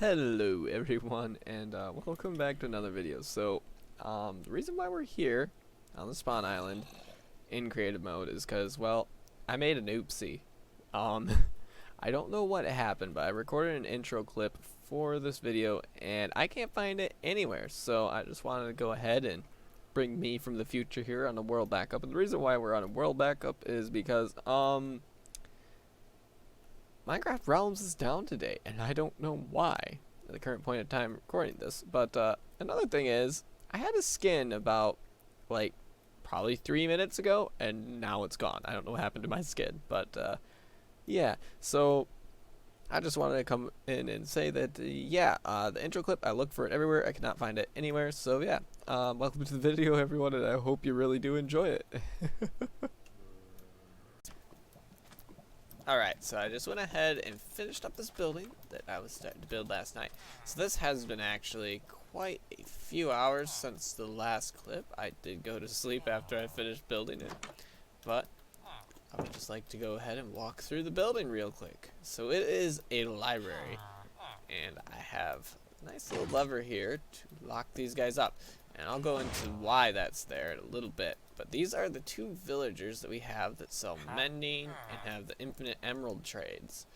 Hello everyone, and welcome back to another video. The reason why we're here on the spawn island in creative mode is because, well, I made an oopsie. Um, I don't know what happened, but I recorded an intro clip for this video, and I can't find it anywhere. So I just wanted to go ahead and bring me from the future here on a world backup. And the reason why we're on a world backup is because, Minecraft Realms is down today, and I don't know why at the current point in time recording this. But another thing is, I had a skin about, like, probably 3 minutes ago, and now it's gone. I don't know what happened to my skin, but yeah. So I just wanted to come in and say that, the intro clip, I looked for it everywhere. I cannot find it anywhere. So yeah, welcome to the video, everyone, and I hope you really do enjoy it. Alright, so I just went ahead and finished up this building that I was starting to build last night. So this has been actually quite a few hours since the last clip. I did go to sleep after I finished building it, but I would just like to go ahead and walk through the building real quick. So it is a library, and I have a nice little lever here to lock these guys up. And I'll go into why that's there in a little bit. But these are the two villagers that we have that sell mending and have the infinite emerald trades,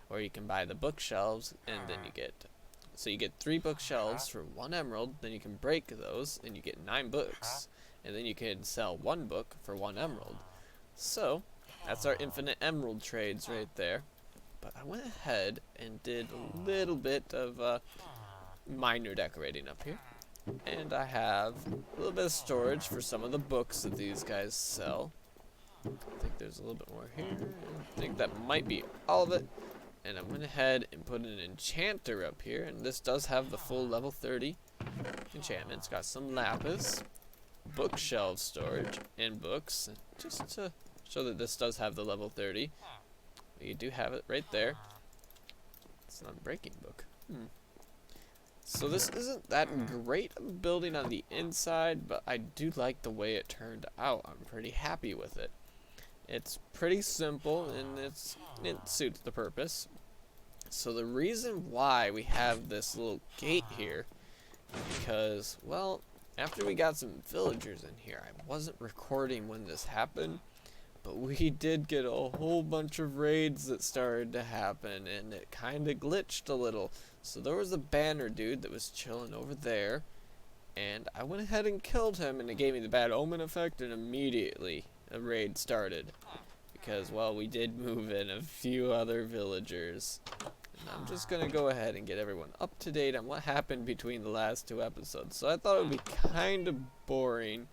where you can buy the bookshelves, and then you get 3 bookshelves for 1 emerald. Then you can break those and you get 9 books, and then you can sell 1 book for 1 emerald. So that's our infinite emerald trades right there. But I went ahead and did a little bit of minor decorating up here. And I have a little bit of storage for some of the books that these guys sell. I think there's a little bit more here. I think that might be all of it. And I went ahead and put an enchanter up here. And this does have the full level 30 enchantment. It's got some lapis, bookshelf storage, and books. And just to show that this does have the level 30. You do have it right there. It's an unbreaking book. So this isn't that great of building on the inside, but I do like the way it turned out. I'm pretty happy with it. It's pretty simple, and it suits the purpose. So the reason why we have this little gate here is because, well, after we got some villagers in here, I wasn't recording when this happened, but we did get a whole bunch of raids that started to happen, and it kind of glitched a little. So there was a banner dude that was chilling over there, and I went ahead and killed him, and it gave me the bad omen effect, and immediately a raid started. Because, well, we did move in a few other villagers. And I'm just going to go ahead and get everyone up to date on what happened between the last 2 episodes. So I thought it would be kind of boring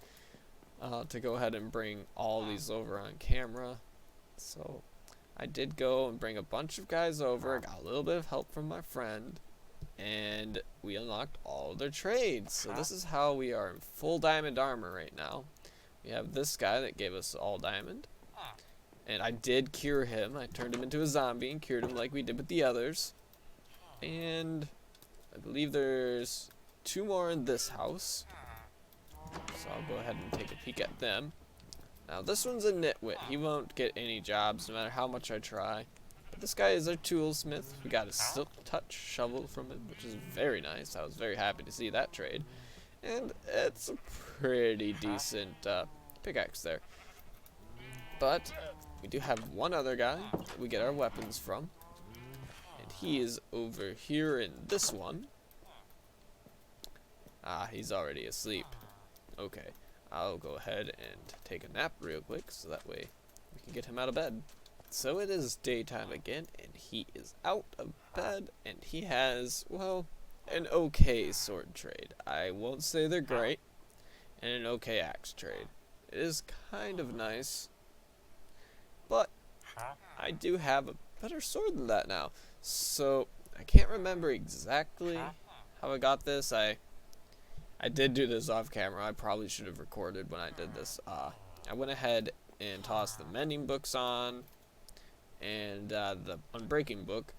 to go ahead and bring all these over on camera. So I did go and bring a bunch of guys over. I got a little bit of help from my friend, and we unlocked all their trades. So this is how we are in full diamond armor right now. We have this guy that gave us all diamond, and I did cure him. I turned him into a zombie and cured him like we did with the others. And I believe there's 2 more in this house, so I'll go ahead and take a peek at them. Now this one's a nitwit. He won't get any jobs no matter how much I try. But this guy is our toolsmith. We got a silk touch shovel from him, which is very nice. I was very happy to see that trade. And it's a pretty decent pickaxe there. But we do have one other guy that we get our weapons from. And he is over here in this one. Ah, he's already asleep. Okay. I'll go ahead and take a nap real quick, so that way we can get him out of bed. So it is daytime again, and he is out of bed, and he has, well, an okay sword trade. I won't say they're great, and an okay axe trade. It is kind of nice, but I do have a better sword than that now. So I can't remember exactly how I got this. I did do this off camera. I probably should have recorded when I did this. I went ahead and tossed the mending books on, and the unbreaking book.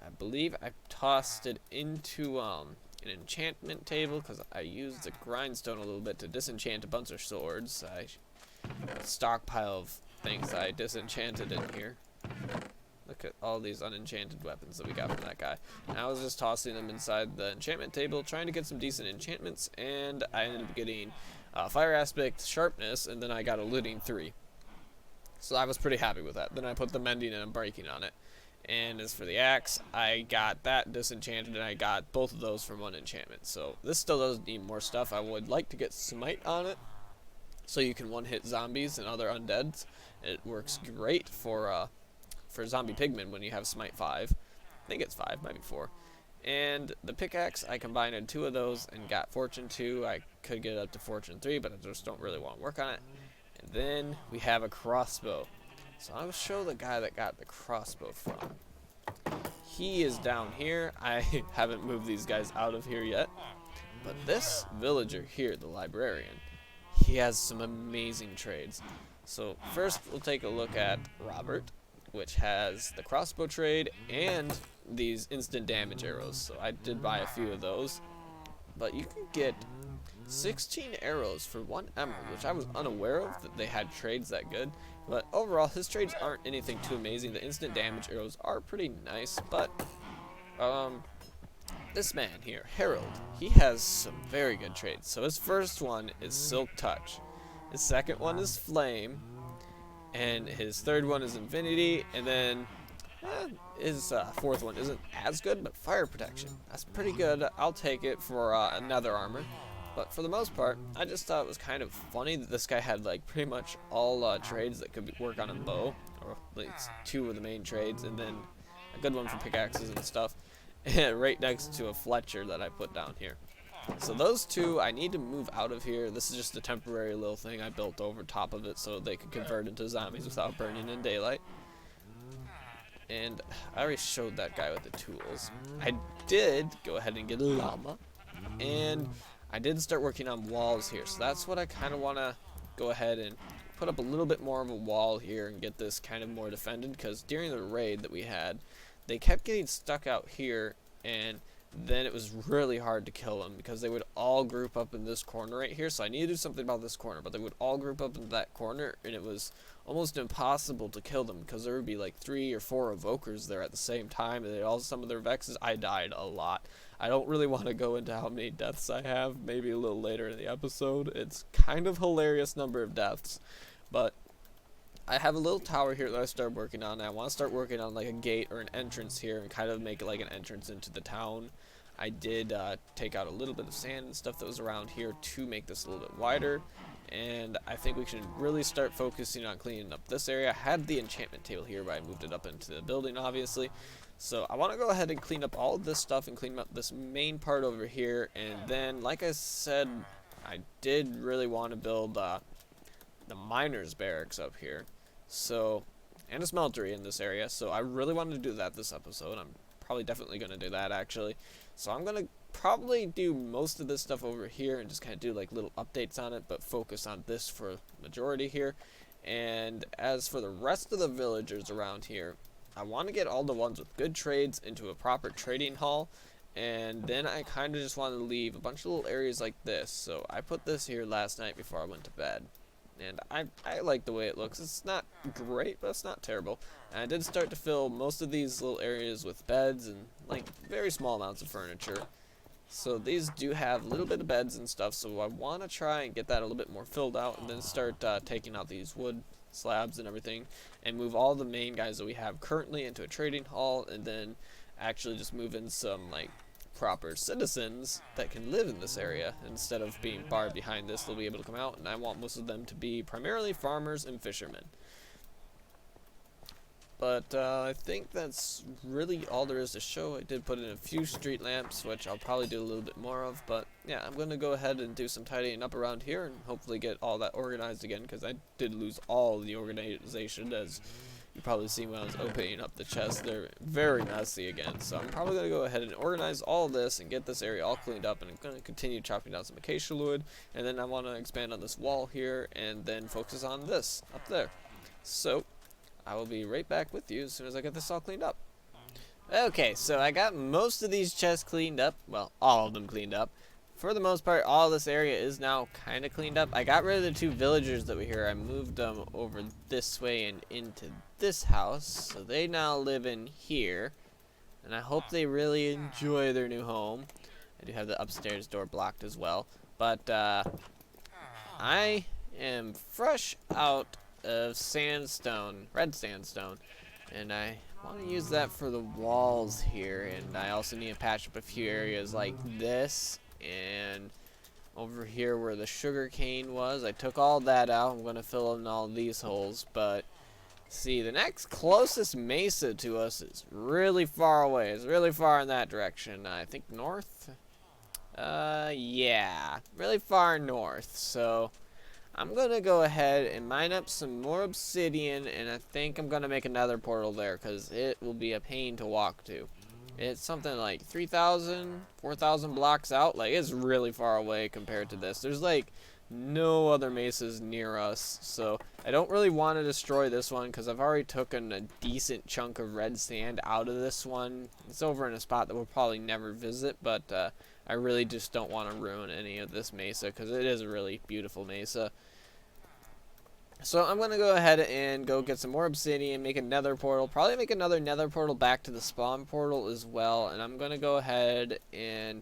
I believe I tossed it into an enchantment table because I used the grindstone a little bit to disenchant a bunch of swords. I got a stockpile of things I disenchanted in here. Look at all these unenchanted weapons that we got from that guy. And I was just tossing them inside the enchantment table, trying to get some decent enchantments, and I ended up getting fire aspect, sharpness, and then I got a looting 3. So I was pretty happy with that. Then I put the mending and breaking on it. And as for the axe, I got that disenchanted, and I got both of those from one enchantment. So this still does need more stuff. I would like to get smite on it, so you can one-hit zombies and other undeads. It works great for zombie pigmen when you have smite 5. I think it's 5, maybe 4. And the pickaxe, I combined 2 of those and got fortune 2. I could get up to fortune 3, but I just don't really want to work on it. And then we have a crossbow. So I'll show the guy that got the crossbow from. He is down here. I haven't moved these guys out of here yet. But this villager here, the librarian, he has some amazing trades. So first we'll take a look at Robert, which has the crossbow trade and these instant damage arrows. So I did buy a few of those. But you can get 16 arrows for 1 emerald, which I was unaware of that they had trades that good. But overall, his trades aren't anything too amazing. The instant damage arrows are pretty nice, but this man here, Harold, he has some very good trades. So his first one is Silk Touch. His second one is Flame. And his third one is Infinity. And then his fourth one isn't as good, but Fire Protection. That's pretty good. I'll take it for another armor. But for the most part, I just thought it was kind of funny that this guy had like pretty much all trades that could work on a bow, or at least 2 of the main trades, and then a good one for pickaxes and stuff, and right next to a Fletcher that I put down here. So those 2, I need to move out of here. This is just a temporary little thing I built over top of it so they could convert into zombies without burning in daylight. And I already showed that guy with the tools. I did go ahead and get a llama, and I did start working on walls here, so that's what I kind of want to go ahead and put up a little bit more of a wall here and get this kind of more defended, because during the raid that we had, they kept getting stuck out here, and then it was really hard to kill them because they would all group up in this corner right here. So I need to do something about this corner, but they would all group up into that corner, and it was almost impossible to kill them because there would be like 3 or 4 evokers there at the same time, and they all some of their vexes. I died a lot. I don't really want to go into how many deaths I have, maybe a little later in the episode. It's kind of hilarious number of deaths, but I have a little tower here that I started working on. I want to start working on like a gate or an entrance here and kind of make it like an entrance into the town. I did take out a little bit of sand and stuff that was around here to make this a little bit wider, and I think we should really start focusing on cleaning up this area. I had the enchantment table here, but I moved it up into the building, obviously. So I want to go ahead and clean up all of this stuff and clean up this main part over here, and then, like I said, I did really want to build the miners' barracks up here, so, and a smeltery in this area. So I really wanted to do that this episode. I'm probably definitely going to do that, actually. So I'm going to probably do most of this stuff over here and just kind of do like little updates on it, but focus on this for majority here. And as for the rest of the villagers around here, I want to get all the ones with good trades into a proper trading hall, and then I kind of just want to leave a bunch of little areas like this. So I put this here last night before I went to bed, and I like the way it looks. It's not great, but it's not terrible. And I did start to fill most of these little areas with beds and like very small amounts of furniture. So these do have a little bit of beds and stuff, so I want to try and get that a little bit more filled out, and then start taking out these wood slabs and everything, and move all the main guys that we have currently into a trading hall, and then actually just move in some like proper citizens that can live in this area. Instead of being barred behind this, they'll be able to come out, and I want most of them to be primarily farmers and fishermen. But I think that's really all there is to show. I did put in a few street lamps, which I'll probably do a little bit more of. But yeah, I'm going to go ahead and do some tidying up around here and hopefully get all that organized again, because I did lose all the organization, as you probably seen when I was opening up the chest. They're very messy again. So I'm probably going to go ahead and organize all this and get this area all cleaned up, and I'm going to continue chopping down some acacia wood. And then I want to expand on this wall here and then focus on this up there. So I will be right back with you as soon as I get this all cleaned up. Okay, so I got most of these chests cleaned up. Well, all of them cleaned up. For the most part, all this area is now kind of cleaned up. I got rid of the 2 villagers that were here. I moved them over this way and into this house, so they now live in here, and I hope they really enjoy their new home. I do have the upstairs door blocked as well, but I am fresh out of sandstone, red sandstone, and I want to use that for the walls here, and I also need to patch up a few areas like this, and over here where the sugar cane was. I took all that out. I'm going to fill in all these holes, but see, the next closest mesa to us is really far away. It's really far in that direction. I think north? Yeah, really far north, so I'm gonna go ahead and mine up some more obsidian, and I think I'm gonna make another portal there because it will be a pain to walk to. It's something like 3,000, 4,000 blocks out. Like, it's really far away compared to this. There's like no other mesas near us, so I don't really want to destroy this one because I've already taken a decent chunk of red sand out of this one. It's over in a spot that we'll probably never visit, but I really just don't want to ruin any of this mesa because it is a really beautiful mesa. So I'm going to go ahead and go get some more obsidian, make a nether portal, probably make another nether portal back to the spawn portal as well, and I'm going to go ahead and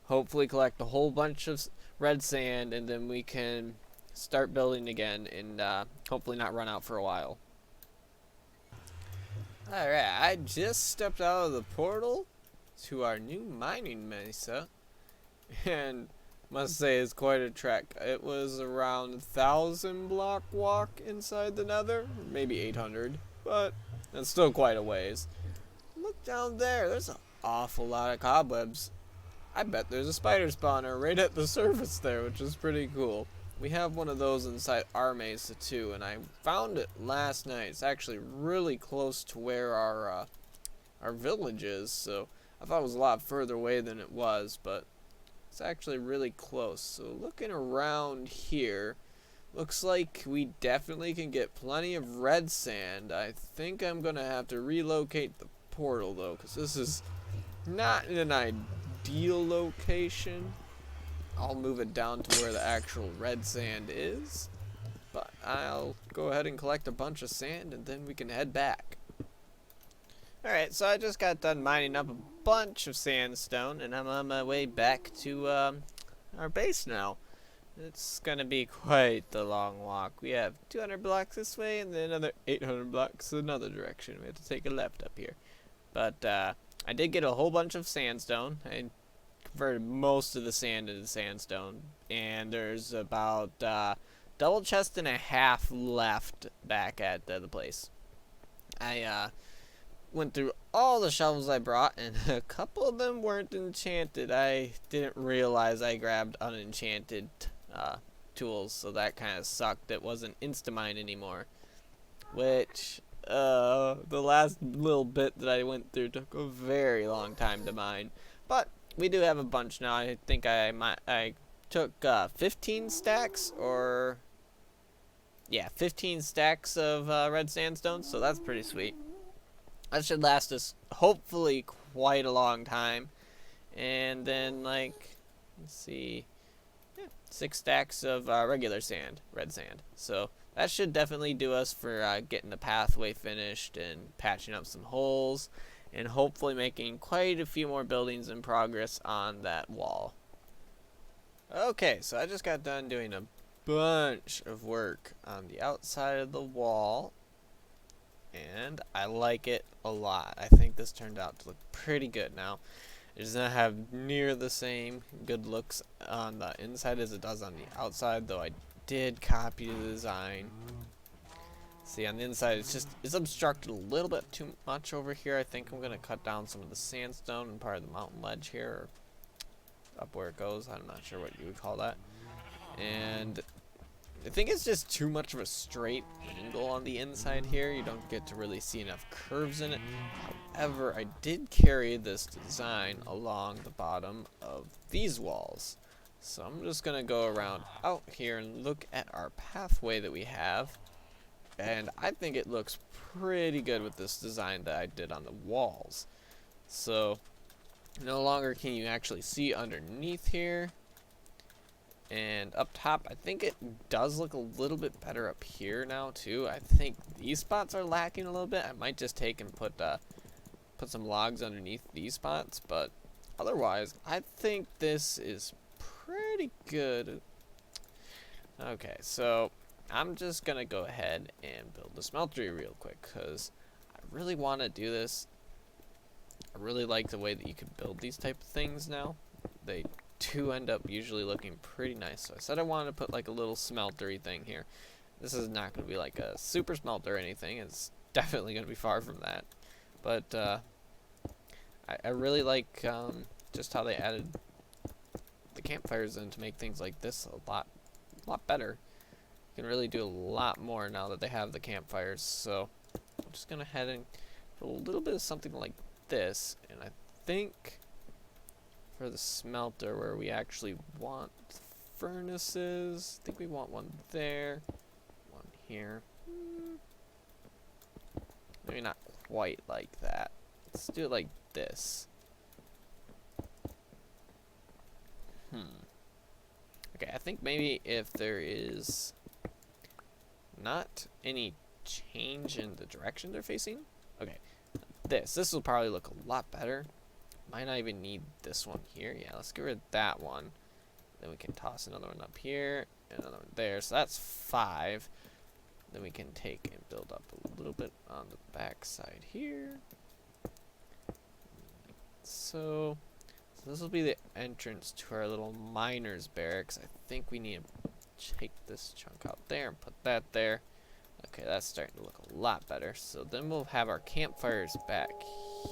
hopefully collect a whole bunch of red sand, and then we can start building again and hopefully not run out for a while. Alright, I just stepped out of the portal to our new mining mesa, and must say it's quite a trek. It was around 1,000 block walk inside the nether, maybe 800, but that's still quite a ways. Look down there, there's an awful lot of cobwebs. I bet there's a spider spawner right at the surface there, which is pretty cool. We have one of those inside our mesa too, and I found it last night. It's actually really close to where our village is, so I thought it was a lot further away than it was, but it's actually really close. So looking around here, looks like we definitely can get plenty of red sand. I think I'm gonna have to relocate the portal though, because this is not in an ideal location. I'll move it down to where the actual red sand is, but I'll go ahead and collect a bunch of sand and then we can head back. Alright, so I just got done mining up a bunch of sandstone, and I'm on my way back to our base now. It's gonna be quite the long walk. We have 200 blocks this way, and then another 800 blocks another direction. We have to take a left up here. But I did get a whole bunch of sandstone. I converted most of the sand into sandstone, and there's about double chest and a half left back at the place. I went through all the shovels I brought, and a couple of them weren't enchanted. I didn't realize I grabbed unenchanted tools, so that kind of sucked. It wasn't Instamine anymore, which the last little bit that I went through took a very long time to mine. But we do have a bunch now. I think I took 15 stacks, or yeah, 15 stacks of red sandstone, so that's pretty sweet. That should last us hopefully quite a long time. And then, like, let's see, yeah, 6 stacks of regular sand, red sand. So that should definitely do us for getting the pathway finished and patching up some holes, and hopefully making quite a few more buildings in progress on that wall. Okay, so I just got done doing a bunch of work on the outside of the wall, and I like it a lot. I think this turned out to look pretty good. Now, it does not have near the same good looks on the inside as it does on the outside, though I did copy the design. See, on the inside, it's obstructed a little bit too much over here. I think I'm going to cut down some of the sandstone and part of the mountain ledge here, or up where it goes. I'm not sure what you would call that. And I think it's just too much of a straight angle on the inside here. You don't get to really see enough curves in it. However, I did carry this design along the bottom of these walls. So I'm just going to go around out here and look at our pathway that we have. And I think it looks pretty good with this design that I did on the walls. So no longer can you actually see underneath here. And up top, I think it does look a little bit better up here now too. I think these spots are lacking a little bit. I might just take and put some logs underneath these spots, but otherwise, I think this is pretty good. Okay, so I'm just gonna go ahead and build the smeltery real quick because I really want to do this. I really like the way that you can build these type of things now. They do end up usually looking pretty nice. So I said I wanted to put like a little smeltery thing here. This is not going to be like a super smelter or anything. It's definitely going to be far from that. But I really like just how they added the campfires in to make things like this a lot better. You can really do a lot more now that they have the campfires. So I'm just going to head and put a little bit of something like this, and I think for the smelter where we actually want furnaces, I think we want one there, one here. Maybe not quite like that. Let's do it like this. Okay, I think maybe if there is not any change in the direction they're facing. Okay, this will probably look a lot better. Might not even need this one here. Yeah, let's get rid of that one. Then we can toss another one up here and another one there. So that's 5. Then we can take and build up a little bit on the back side here. So this will be the entrance to our little miners barracks. I think we need to take this chunk out there and put that there. Okay, that's starting to look a lot better. So then we'll have our campfires back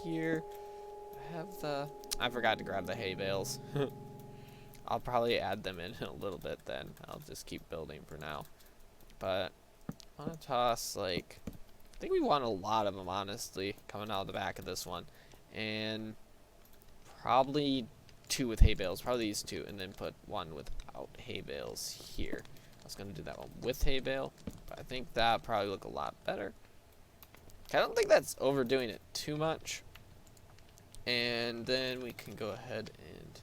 here. I forgot to grab the hay bales. I'll probably add them in a little bit then. I'll just keep building for now. But I want to toss like, I think we want a lot of them honestly coming out of the back of this one. And probably 2 with hay bales, probably these 2, and then put 1 without hay bales here. I was going to do that one with hay bale, but I think that probably look a lot better. I don't think that's overdoing it too much. And then we can go ahead and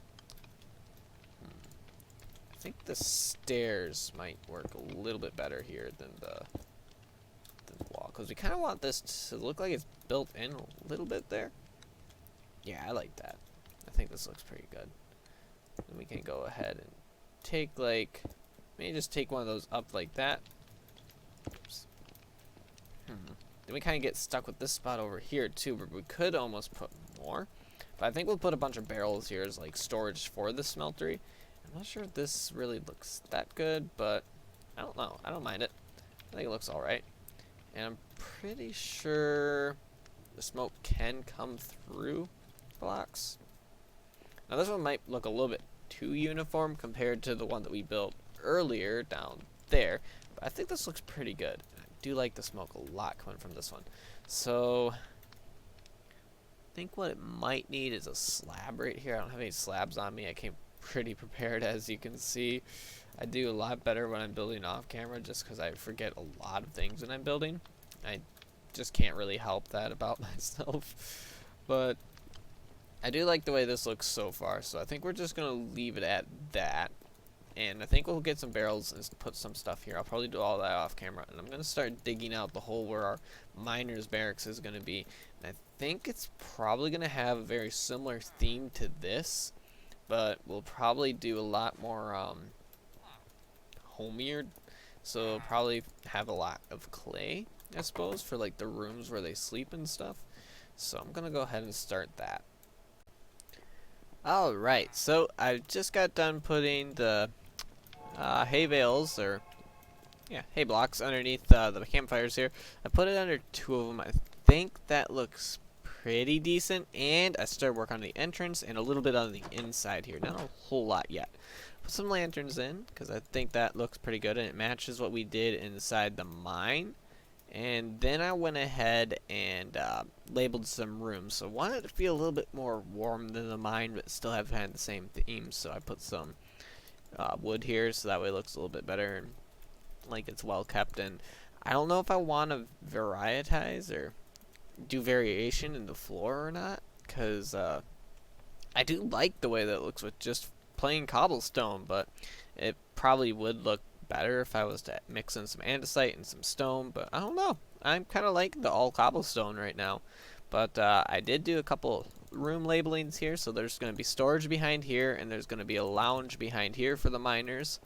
I think the stairs might work a little bit better here than the wall, because we kind of want this to look like it's built in a little bit there. Yeah, I like that. I think this looks pretty good. Then we can go ahead and take like, maybe just take one of those up like that. Oops. Then we kind of get stuck with this spot over here too, but we could almost put more. But I think we'll put a bunch of barrels here as like storage for the smeltery. I'm not sure if this really looks that good, but I don't know. I don't mind it. I think it looks alright. And I'm pretty sure the smoke can come through blocks. Now this one might look a little bit too uniform compared to the one that we built earlier down there, but I think this looks pretty good. I do like the smoke a lot coming from this one. So I think what it might need is a slab right here. I don't have any slabs on me. I came pretty prepared, as you can see. I do a lot better when I'm building off camera just because I forget a lot of things when I'm building. I just can't really help that about myself. But I do like the way this looks so far, so I think we're just going to leave it at that. And I think we'll get some barrels and put some stuff here. I'll probably do all that off camera. And I'm going to start digging out the hole where our miners' barracks is going to be. And I think it's probably going to have a very similar theme to this, but we'll probably do a lot more homier. So we'll probably have a lot of clay, I suppose, for like the rooms where they sleep and stuff. So I'm going to go ahead and start that. Alright, so I just got done putting the hay bales, or yeah, hay blocks underneath the campfires here. I put it under 2 of them. I think that looks pretty decent, and I started work on the entrance and a little bit on the inside here. Not a whole lot yet. Put some lanterns in because I think that looks pretty good and it matches what we did inside the mine. And then I went ahead and labeled some rooms. So I wanted it to feel a little bit more warm than the mine, but still have kind of the same theme. So I put some wood here, so that way it looks a little bit better and like it's well kept. And I don't know if I want to varietize or do variation in the floor or not, because I do like the way that it looks with just plain cobblestone, but it probably would look better if I was to mix in some andesite and some stone, but I don't know. I'm kind of liking the all cobblestone right now. But I did do a couple room labelings here, so there's going to be storage behind here, and there's going to be a lounge behind here for the miners,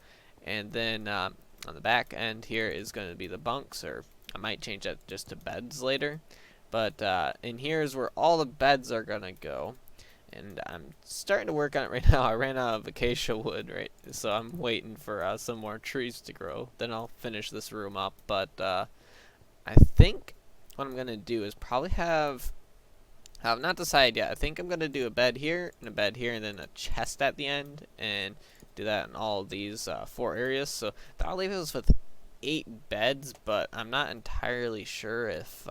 and then on the back end here is going to be the bunks, or I might change that just to beds later. But in here is where all the beds are going to go. And I'm starting to work on it right now. I ran out of acacia wood, right? So I'm waiting for some more trees to grow. Then I'll finish this room up. But I think what I'm going to do is probably I've not decided yet. I think I'm going to do a bed here, and a bed here, and then a chest at the end. And do that in all of these 4 areas. So that'll leave us with 8 beds. But I'm not entirely sure if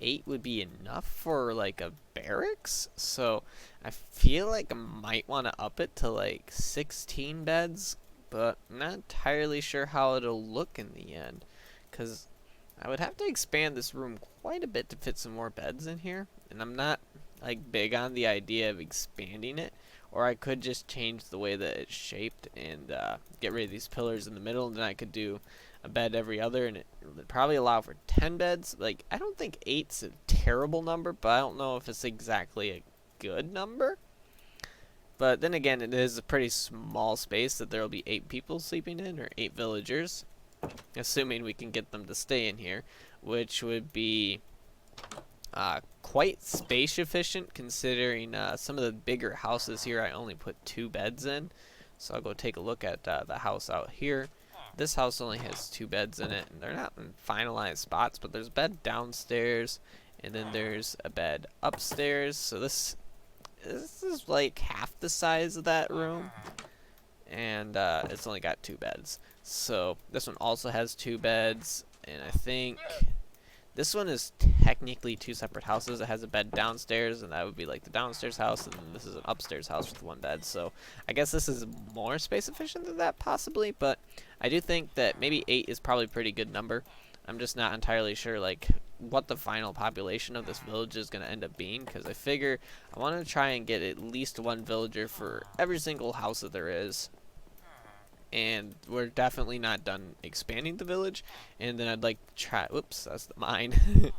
8 would be enough for like a barracks. So I feel like I might want to up it to like 16 beds, but I'm not entirely sure how it'll look in the end, because I would have to expand this room quite a bit to fit some more beds in here, and I'm not like big on the idea of expanding it. Or I could just change the way that it's shaped and get rid of these pillars in the middle, and then I could do a bed every other, and it would probably allow for 10 beds. Like, I don't think 8's a terrible number, but I don't know if it's exactly a good number. But then again, it is a pretty small space that there will be 8 people sleeping in, or 8 villagers, assuming we can get them to stay in here, which would be quite space efficient, considering some of the bigger houses here I only put 2 beds in. So I'll go take a look at the house out here. This house only has 2 beds in it, and they're not in finalized spots, but there's a bed downstairs, and then there's a bed upstairs. So this is like half the size of that room, and it's only got 2 beds. So this one also has 2 beds, and I think this one is technically 2 separate houses. It has a bed downstairs, and that would be like the downstairs house, and then this is an upstairs house with 1 bed. So I guess this is more space efficient than that, possibly, but I do think that maybe 8 is probably a pretty good number. I'm just not entirely sure like what the final population of this village is going to end up being, because I figure I want to try and get at least 1 villager for every single house that there is. And we're definitely not done expanding the village, and then I'd like to try, whoops, that's the mine. And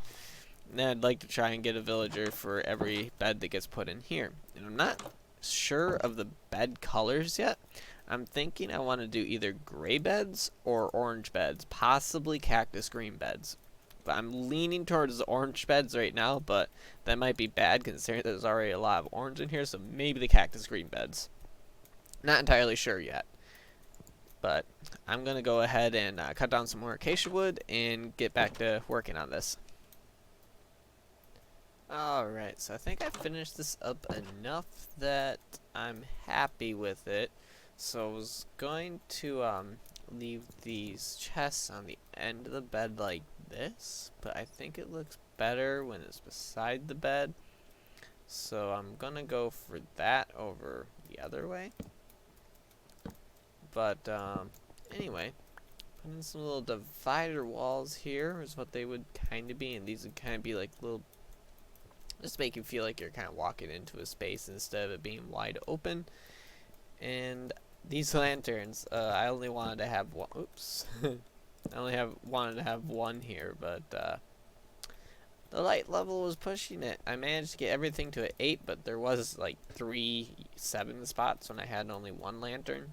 then I'd like to try and get a villager for every bed that gets put in here. And I'm not sure of the bed colors yet. I'm thinking I want to do either gray beds or orange beds, possibly cactus green beds. But I'm leaning towards the orange beds right now, but that might be bad considering there's already a lot of orange in here, so maybe the cactus green beds. Not entirely sure yet. But I'm going to go ahead and cut down some more acacia wood and get back to working on this. Alright, so I think I finished this up enough that I'm happy with it. So I was going to leave these chests on the end of the bed like this, but I think it looks better when it's beside the bed. So I'm going to go for that over the other way. But anyway, put in some little divider walls here is what they would kind of be, and these would kind of be like little, just make you feel like you're kind of walking into a space instead of it being wide open. And these lanterns, I only wanted to have one. Oops, I only wanted to have 1 here, but the light level was pushing it. I managed to get everything to an 8, but there was like 3 7 spots when I had only 1 lantern.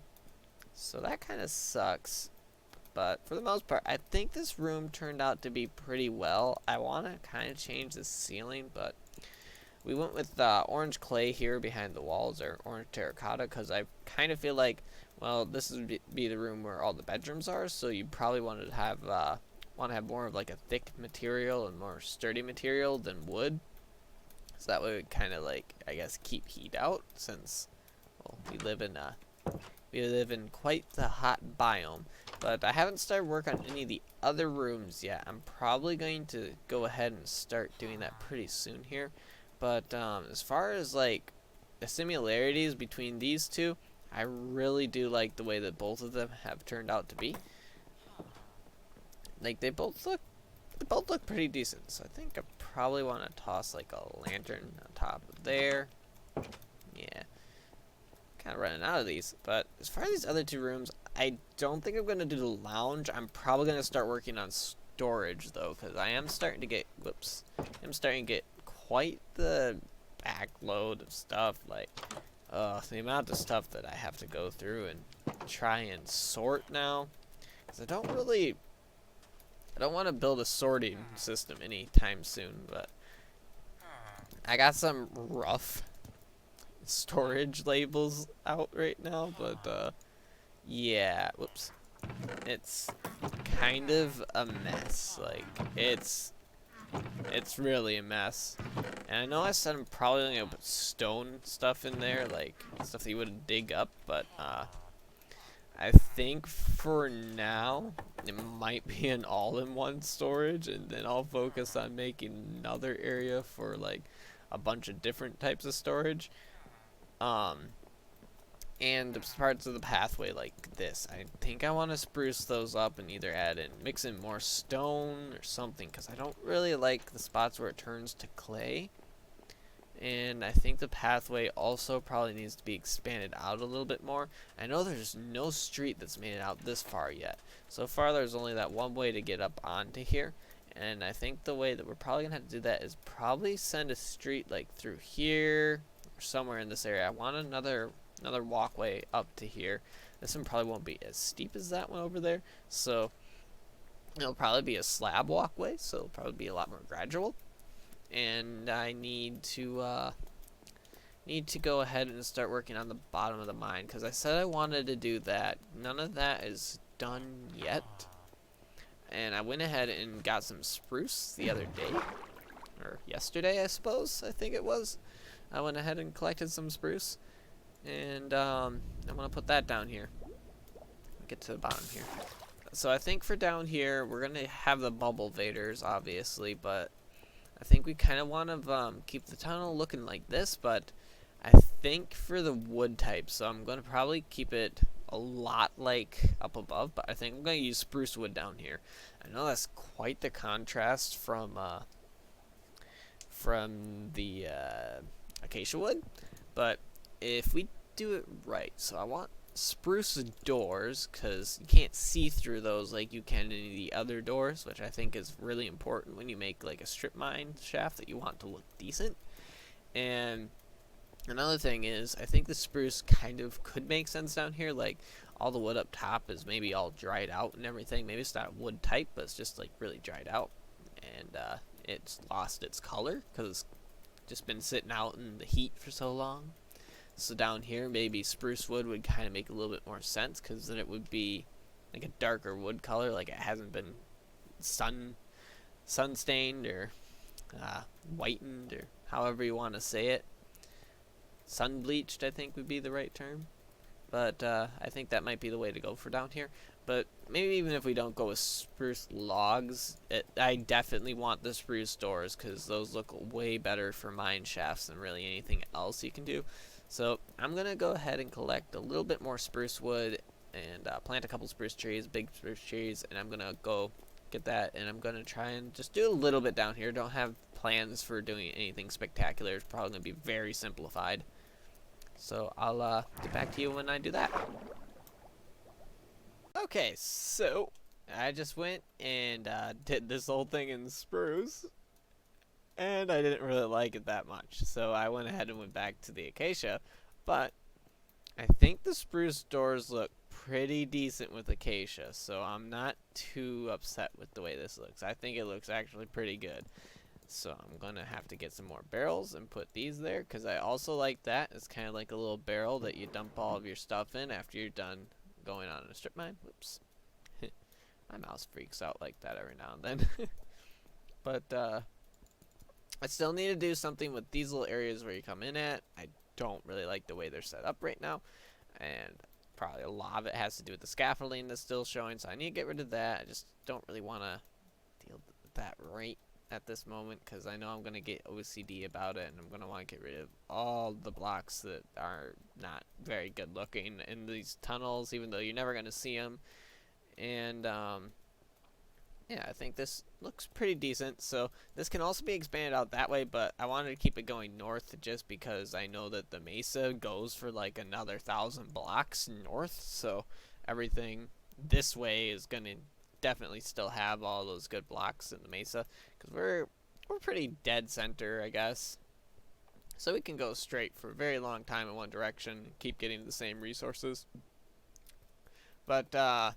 So that kind of sucks, but for the most part, I think this room turned out to be pretty well. I want to kind of change the ceiling, but we went with orange clay here behind the walls, or orange terracotta, because I kind of feel like, well, this would be the room where all the bedrooms are, so you probably want to have more of like a thick material and more sturdy material than wood. So that way it would kind of like, I guess, keep heat out, since, well, we live in quite the hot biome. But I haven't started work on any of the other rooms yet. I'm probably going to go ahead and start doing that pretty soon here. But as far as like the similarities between these two, I really do like the way that both of them have turned out to be. Like they both look pretty decent. So I think I probably want to toss like a lantern on top of there. Yeah. of running out of these. But as far as these other two rooms, I don't think I'm going to do the lounge. I'm probably going to start working on storage, though, because I am starting to get, I'm starting to get quite the backload of stuff. Like, the amount of stuff that I have to go through and try and sort now. Because I don't want to build a sorting system anytime soon, but I got some rough storage labels out right now, but yeah, it's kind of a mess. Like, it's really a mess. And I know I said I'm probably gonna put stone stuff in there, like stuff that you wouldn't dig up, but I think for now it might be an all-in-one storage, and then I'll focus on making another area for like a bunch of different types of storage. And the parts of the pathway like this, I think I want to spruce those up and either mix in more stone or something, because I don't really like the spots where it turns to clay. And I think the pathway also probably needs to be expanded out a little bit more. I know there's no street that's made it out this far yet. So far there's only that one way to get up onto here. And I think the way that we're probably going to have to do that is probably send a street like through here or somewhere in this area. I want another walkway up to here. This one probably won't be as steep as that one over there. So it'll probably be a slab walkway. So it'll probably be a lot more gradual. And I need to go ahead and start working on the bottom of the mine, because I said I wanted to do that. None of that is done yet. And I went ahead and got some spruce the other day, or yesterday, I suppose. I think it was. I went ahead and collected some spruce, and I'm gonna put that down here. Get to the bottom here. So I think for down here, we're gonna have the bubble vaders, obviously, but I think we kind of want to keep the tunnel looking like this, but I think for the wood type, so I'm going to probably keep it a lot like up above, but I think I'm going to use spruce wood down here. I know that's quite the contrast from the acacia wood, but if we do it right, so I want spruce doors, because you can't see through those like you can in the other doors, which I think is really important when you make like a strip mine shaft that you want to look decent. And another thing is, I think the spruce kind of could make sense down here, like all the wood up top is maybe all dried out and everything. Maybe it's not wood type, but it's just like really dried out, and it's lost its color because it's just been sitting out in the heat for so long. So down here, maybe spruce wood would kind of make a little bit more sense, because then it would be like a darker wood color, like it hasn't been sun stained or whitened, or however you want to say it. Sun bleached, I think, would be the right term. But I think that might be the way to go for down here. But maybe even if we don't go with spruce logs, I definitely want the spruce doors, because those look way better for mine shafts than really anything else you can do. So I'm going to go ahead and collect a little bit more spruce wood and plant a couple spruce trees, big spruce trees, and I'm going to go get that, and I'm going to try and just do a little bit down here. Don't have plans for doing anything spectacular. It's probably going to be very simplified. So I'll get back to you when I do that. Okay, so I just went and did this whole thing in spruce, and I didn't really like it that much, so I went ahead and went back to the acacia. But I think the spruce doors look pretty decent with acacia, so I'm not too upset with the way this looks. I think it looks actually pretty good. So I'm gonna have to get some more barrels and put these there, because I also like that. It's kind of like a little barrel that you dump all of your stuff in after you're done going on a strip mine. Whoops. My mouse freaks out like that every now and then. But I still need to do something with these little areas where you come in at. I don't really like the way they're set up right now, and probably a lot of it has to do with the scaffolding that's still showing, so I need to get rid of that. I just don't really want to deal with that right at this moment, because I know I'm going to get OCD about it, and I'm going to want to get rid of all the blocks that are not very good looking in these tunnels, even though you're never going to see them. And Yeah, I think this looks pretty decent. So this can also be expanded out that way, but I wanted to keep it going north just because I know that the mesa goes for like another 1,000 blocks north. So everything this way is gonna definitely still have all those good blocks in the mesa because we're pretty dead center, I guess. So we can go straight for a very long time in one direction and keep getting the same resources. But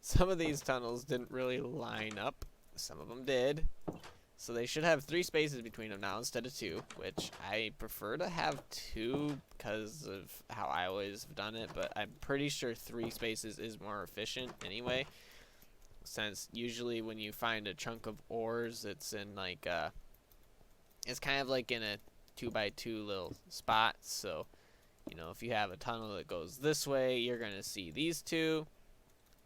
some of these tunnels didn't really line up. Some of them did. So they should have 3 spaces between them now instead of 2, which I prefer to have 2 because of how I always have done it, but I'm pretty sure 3 spaces is more efficient anyway, since usually when you find a chunk of ores, it's in like it's kind of like in a 2x2 little spot. So, you know, if you have a tunnel that goes this way, you're going to see these 2.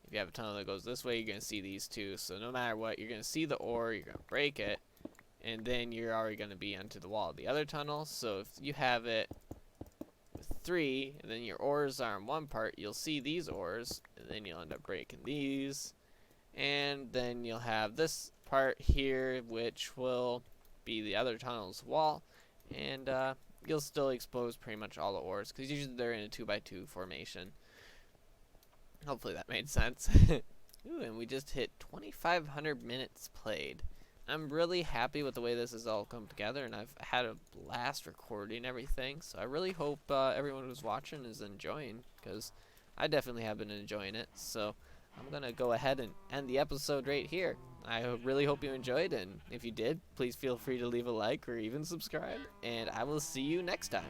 If you have a tunnel that goes this way, you're going to see these 2. So no matter what, you're going to see the ore, you're going to break it, and then you're already going to be onto the wall of the other tunnel. So if you have it with 3, and then your ores are in one part, you'll see these ores, and then you'll end up breaking these. And then you'll have this part here, which will be the other tunnel's wall, and you'll still expose pretty much all the ores, because usually they're in a 2x2 formation. Hopefully that made sense. Ooh, and we just hit 2,500 minutes played. I'm really happy with the way this has all come together, and I've had a blast recording everything, so I really hope everyone who's watching is enjoying, because I definitely have been enjoying it. So I'm going to go ahead and end the episode right here. I really hope you enjoyed, and if you did, please feel free to leave a like or even subscribe, and I will see you next time.